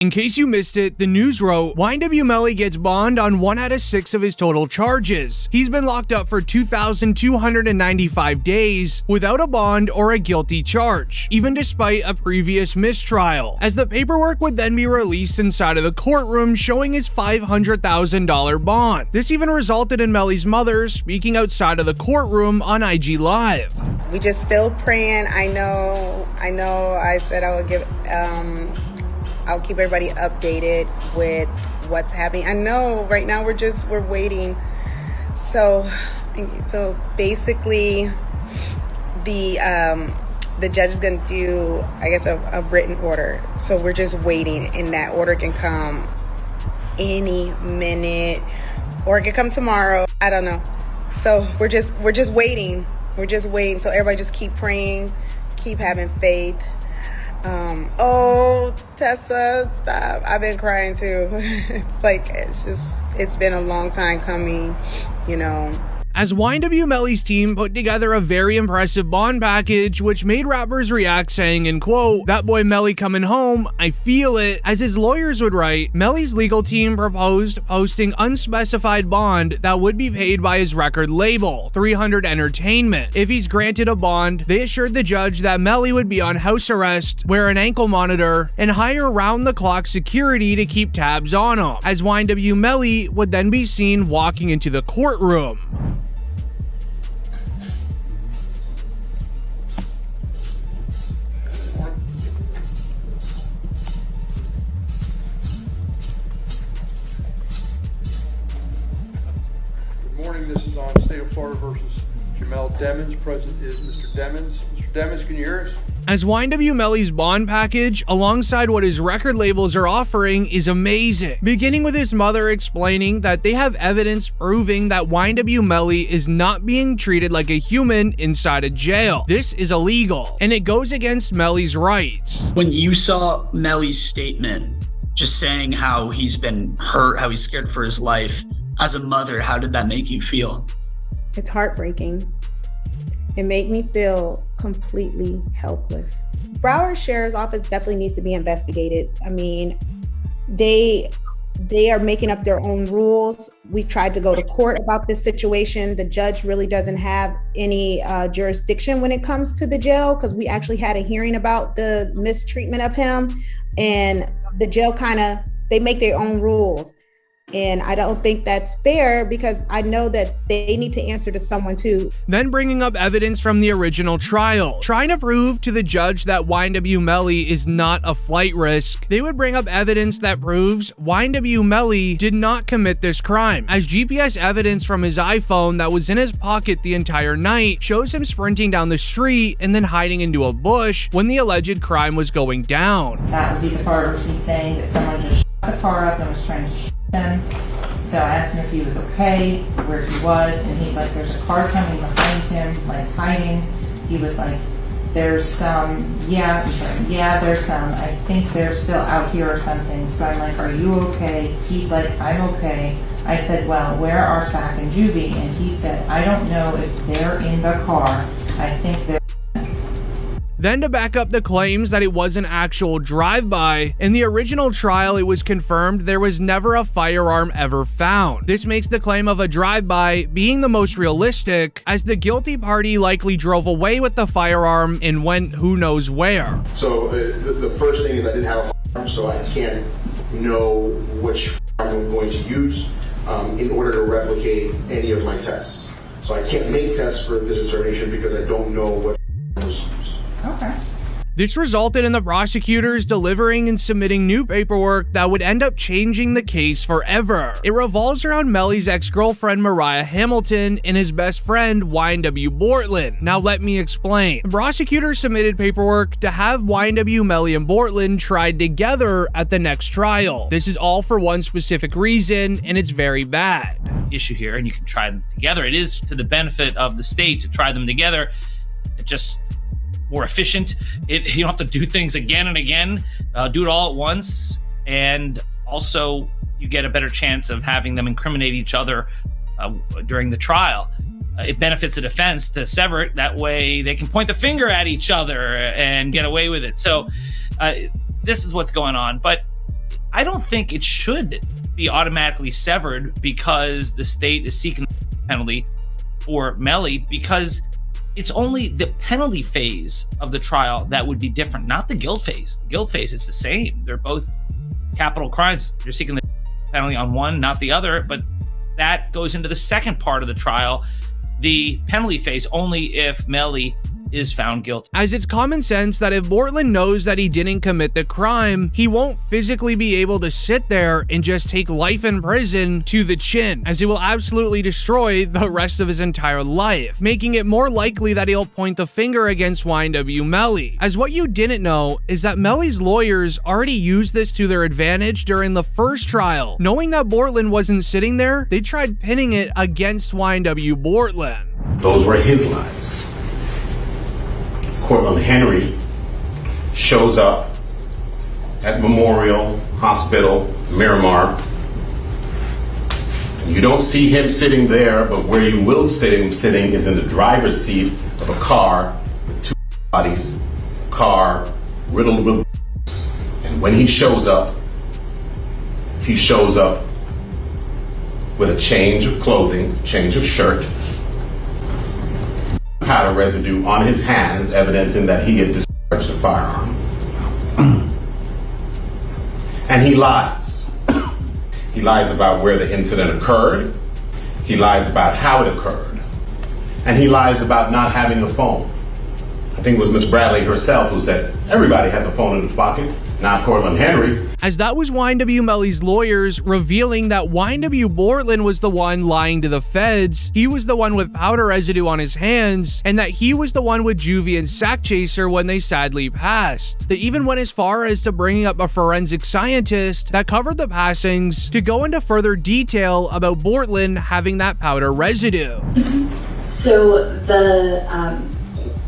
In case you missed it, the news wrote, YNW Melly gets bond on 1 out of 6 of his total charges. He's been locked up for 2,295 days without a bond or a guilty charge, even despite a previous mistrial, as the paperwork would then be released inside of the courtroom showing his $500,000 bond. This even resulted in Melly's mother speaking outside of the courtroom on IG Live. We just still praying. I know I said I would give, I'll keep everybody updated with what's happening. I know right now we're waiting. So basically the judge is going to do, I guess, a written order. So we're just waiting, and that order can come any minute, or it could come tomorrow. I don't know. So we're just waiting. We're just waiting. So everybody just keep praying, keep having faith. Oh, Tessa, stop. I've been crying too. It's been a long time coming, you know. As YNW Melly's team put together a very impressive bond package, which made rappers react saying, in quote, "That boy Melly coming home, I feel it." As his lawyers would write, Melly's legal team proposed posting unspecified bond that would be paid by his record label, 300 Entertainment. If he's granted a bond, they assured the judge that Melly would be on house arrest, wear an ankle monitor, and hire round-the-clock security to keep tabs on him, as YNW Melly would then be seen walking into the courtroom. This is on State of Florida versus Jamel Demons. Present is Mr. Demons. Mr. Demons, can you hear us? As YNW Melly's bond package, alongside what his record labels are offering, is amazing. Beginning with his mother explaining that they have evidence proving that YNW Melly is not being treated like a human inside a jail. This is illegal, and it goes against Melly's rights. When you saw Melly's statement, just saying how he's been hurt, how he's scared for his life, as a mother, how did that make you feel? It's heartbreaking. It made me feel completely helpless. Broward Sheriff's Office definitely needs to be investigated. I mean, they are making up their own rules. We've tried to go to court about this situation. The judge really doesn't have any jurisdiction when it comes to the jail, because we actually had a hearing about the mistreatment of him, and the jail they make their own rules. And I don't think that's fair, because I know that they need to answer to someone too. Then bringing up evidence from the original trial, trying to prove to the judge that YNW Melly is not a flight risk. They would bring up evidence that proves YNW Melly did not commit this crime, as GPS evidence from his iPhone that was in his pocket the entire night shows him sprinting down the street and then hiding into a bush when the alleged crime was going down. That would be the part where he's saying that someone just shot the car up and was trying to shoot them. So I asked him if he was okay, where he was, and he's like, there's a car coming behind him, like hiding. He was like, there's some, yeah. He's like, yeah, there's some. I think they're still out here or something. So I'm like, are you okay? He's like, I'm okay. I said, well, where are Sack and Juvie? And he said, I don't know if they're in the car. I think they're. Then to back up the claims that it was an actual drive-by, in the original trial it was confirmed there was never a firearm ever found. This makes the claim of a drive-by being the most realistic, as the guilty party likely drove away with the firearm and went who knows where. So the first thing is I didn't have a firearm, so I can't know which firearm I'm going to use in order to replicate any of my tests. So I can't make tests for this determination because I don't know what firearm was used. Okay. This resulted in the prosecutors delivering and submitting new paperwork that would end up changing the case forever. It revolves around Melly's ex-girlfriend Mariah Hamilton and his best friend YNW Bortlen. Now let me explain. The prosecutors submitted paperwork to have YNW Melly and Bortlen tried together at the next trial. This is all for one specific reason, and it's very bad. Issue here, and you can try them together. It is to the benefit of the state to try them together. It just more efficient. You don't have to do things again and again. Do it all at once, and also you get a better chance of having them incriminate each other during the trial. It benefits the defense to sever it. That way they can point the finger at each other and get away with it. So this is what's going on. But I don't think it should be automatically severed because the state is seeking a penalty for Melly, because it's only the penalty phase of the trial that would be different, not the guilt phase. The guilt phase is the same. They're both capital crimes. You're seeking the penalty on one, not the other, but that goes into the second part of the trial, the penalty phase, only if Melly is found guilty. As it's common sense that if Bortlen knows that he didn't commit the crime, he won't physically be able to sit there and just take life in prison to the chin, as it will absolutely destroy the rest of his entire life, making it more likely that he'll point the finger against YNW Melly. As what you didn't know is that Melly's lawyers already used this to their advantage during the first trial. Knowing that Bortlen wasn't sitting there, they tried pinning it against YNW Bortlen. Those were his lies. Cortland Henry shows up at Memorial Hospital, Miramar. You don't see him sitting there, but where you will see him sitting is in the driver's seat of a car with two bodies, a car riddled with bullets. And when he shows up with a change of clothing, change of shirt, powder residue on his hands, evidencing that he had discharged a firearm. And he lies. He lies about where the incident occurred. He lies about how it occurred. And he lies about not having a phone. I think it was Miss Bradley herself who said, everybody has a phone in his pocket, not Cortland Henry. As that was YNW Melly's lawyers revealing that YNW Bortlen was the one lying to the feds, he was the one with powder residue on his hands, and that he was the one with Juvie and Sack Chaser when they sadly passed. They even went as far as to bringing up a forensic scientist that covered the passings to go into further detail about Bortlen having that powder residue. So the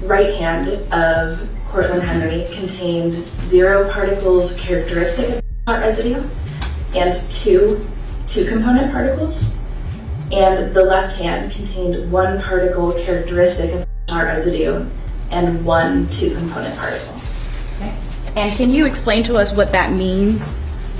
right hand of Cortland Henry contained 0 particles characteristic of powder residue and two component particles, and the left hand contained 1 particle characteristic of powder residue and 1 2-component particle. Okay. And can you explain to us what that means?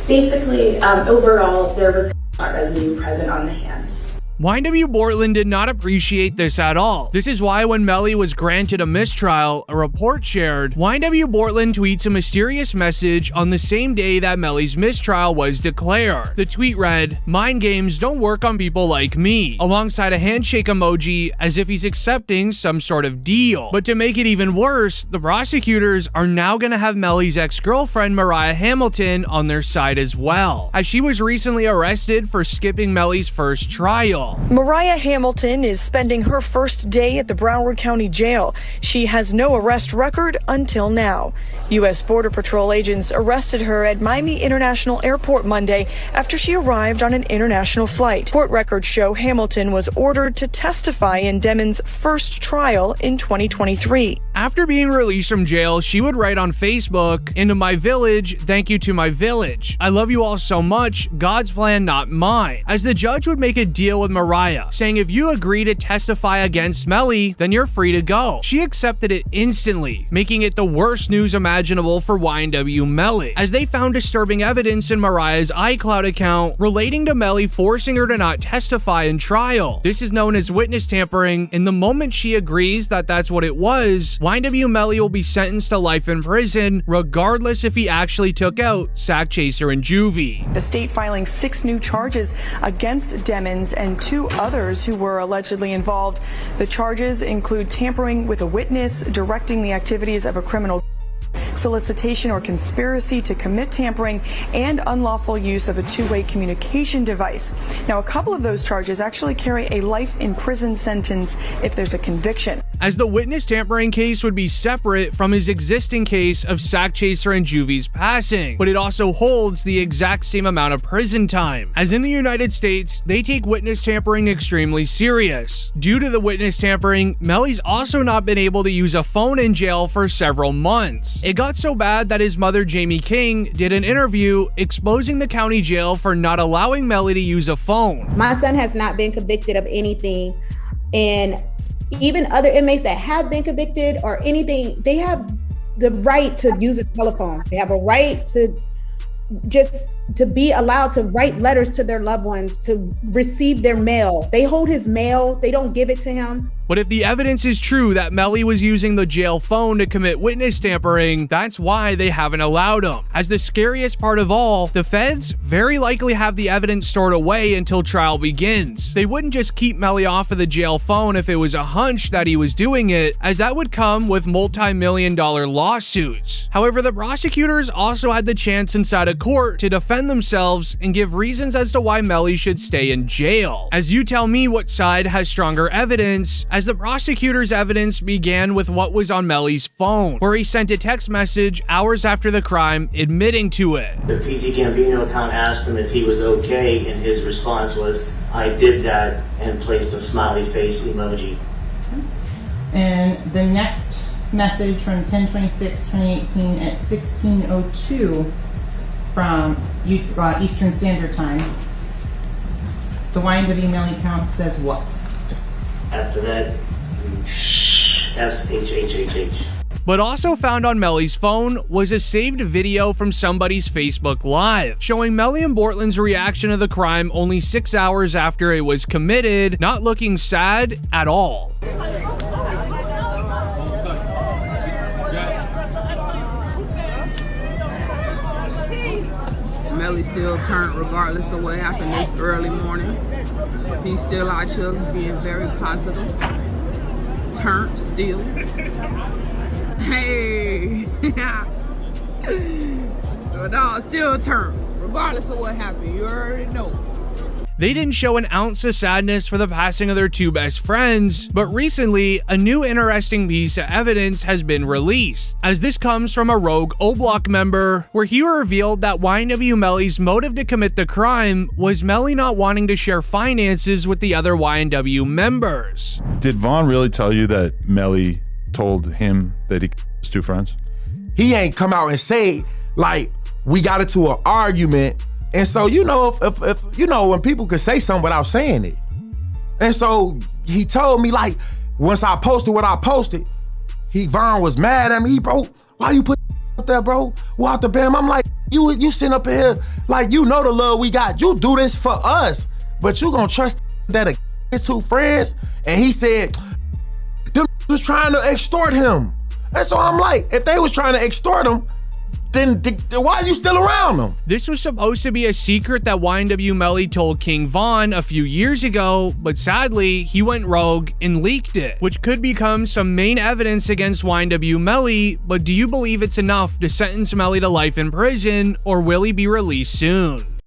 Basically, overall, there was powder residue present on the hands. YNW Bortlen did not appreciate this at all. This is why when Melly was granted a mistrial, a report shared, YNW Bortlen tweets a mysterious message on the same day that Melly's mistrial was declared. The tweet read, "Mind games don't work on people like me," alongside a handshake emoji as if he's accepting some sort of deal. But to make it even worse, the prosecutors are now going to have Melly's ex-girlfriend Mariah Hamilton on their side as well, as she was recently arrested for skipping Melly's first trial. Mariah Hamilton is spending her first day at the Broward County Jail. She has no arrest record until now. U.S. Border Patrol agents arrested her at Miami International Airport Monday after she arrived on an international flight. Court records show Hamilton was ordered to testify in Demon's first trial in 2023. After being released from jail, she would write on Facebook, "Into my village, thank you to my village. I love you all so much, God's plan, not mine." As the judge would make a deal with Mariah, saying if you agree to testify against Melly, then you're free to go. She accepted it instantly, making it the worst news imaginable for YNW Melly, as they found disturbing evidence in Mariah's iCloud account relating to Melly forcing her to not testify in trial. This is known as witness tampering, and the moment she agrees that that's what it was, YNW Melly will be sentenced to life in prison, regardless if he actually took out Sack Chaser and Juvie. The state filing 6 new charges against Demons and 2 others who were allegedly involved. The charges include tampering with a witness, directing the activities of a criminal, solicitation or conspiracy to commit tampering, and unlawful use of a 2-way communication device. Now, a couple of those charges actually carry a life in prison sentence if there's a conviction. As the witness tampering case would be separate from his existing case of Sack Chaser and Juvie's passing, but it also holds the exact same amount of prison time. As in the United States, they take witness tampering extremely serious. Due to the witness tampering, Melly's also not been able to use a phone in jail for several months. It got so bad that his mother, Jamie King, did an interview exposing the county jail for not allowing Melly to use a phone. My son has not been convicted of anything, and even other inmates that have been convicted or anything, they have the right to use a telephone. They have a right to just to be allowed to write letters to their loved ones, to receive their mail. They hold his mail, they don't give it to him. But if the evidence is true that Melly was using the jail phone to commit witness tampering, that's why they haven't allowed him. As the scariest part of all, the feds very likely have the evidence stored away until trial begins. They wouldn't just keep Melly off of the jail phone if it was a hunch that he was doing it, as that would come with multi-million-dollar lawsuits. However, the prosecutors also had the chance inside a court to defend themselves and give reasons as to why Melly should stay in jail. As you tell me what side has stronger evidence, as the prosecutor's evidence began with what was on Melly's phone, where he sent a text message hours after the crime admitting to it. The PZ Gambino account asked him if he was okay, and his response was, "I did that," and placed a smiley face emoji. And the next message from 10/26/2018 at 16:02 from Eastern Standard Time. The YNW Melly account says what? After that, SHHHH. But also found on Melly's phone was a saved video from somebody's Facebook Live, showing Melly and Bortlen's reaction to the crime only 6 hours after it was committed, not looking sad at all. Melly still turned regardless of what happened this early morning. He's still out here being very positive. Turned still. Hey! No, still turned, regardless of what happened. You already know. They didn't show an ounce of sadness for the passing of their two best friends, but recently, a new interesting piece of evidence has been released, as this comes from a rogue O-Block member, where he revealed that YNW Melly's motive to commit the crime was Melly not wanting to share finances with the other YNW members. Did Vaughn really tell you that Melly told him that he his two friends? He ain't come out and say, like, we got into an argument. And so, you know, if you know, when people could say something without saying it. And so he told me, like, once I posted what I posted, Vaughn was mad at me. Bro, why you put up there, bro? Walk the bam. I'm like, you sitting up here, like, you know the love we got. You do this for us, but you gonna trust that his two friends? And he said, them was trying to extort him. And so I'm like, if they was trying to extort him, then why are you still around them? This was supposed to be a secret that YNW Melly told King Von a few years ago, but sadly, he went rogue and leaked it, which could become some main evidence against YNW Melly. But do you believe it's enough to sentence Melly to life in prison, or will he be released soon?